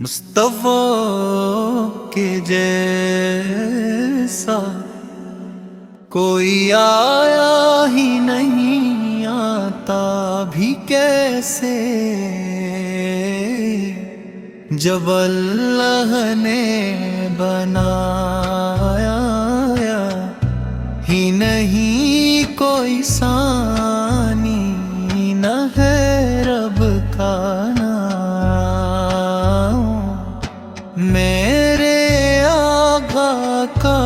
مصطفیٰ کے جیسا کوئی آیا ہی نہیں، آتا بھی کیسے جب اللہ نے بنایا ہی نہیں کوئی ثانی، نہ ہے رب کا نام میرے آقا کا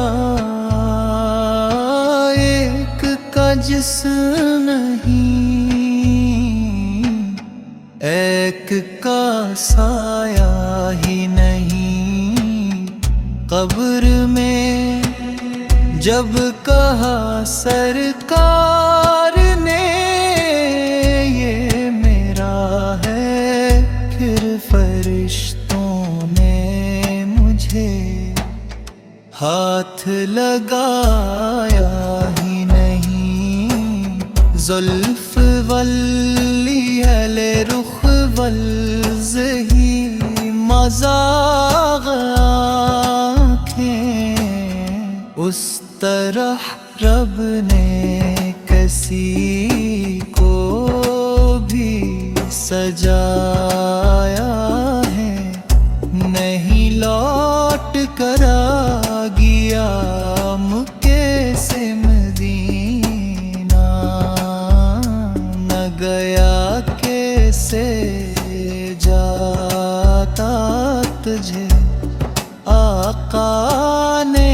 ایک کا جسم نہیں، ایک کا سایہ ہی نہیں۔ قبر میں جب کہا سرکار نے یہ میرا ہے، پھر فرشتوں نے مجھے ہاتھ لگایا ہی نہیں۔ زلف والیل رخ والزہی مزاغ آنکھیں، اس طرح رب نے کسی کو بھی سجایا ہے، نہیں لوٹ کر گیا مکے سے مدینہ، نہ گیا کیسے جاتا تجھے آقا نے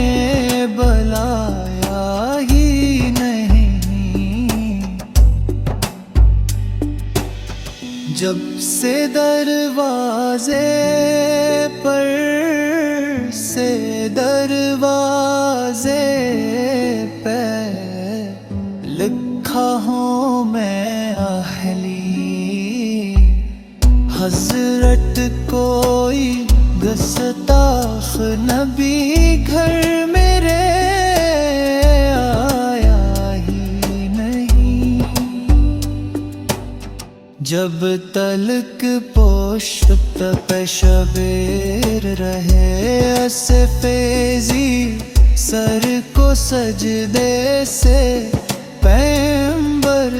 بلایا ہی نہیں۔ جب سے دروازے پر سے دروازے پہ لکھا ہوں میں اہلی، حضرت کوئی گستاخ نبی گھر میرے آیا ہی نہیں۔ جب تلک پشت پہ شبیر رہے اسفیزی، سر کو سجدے سے پیغمبر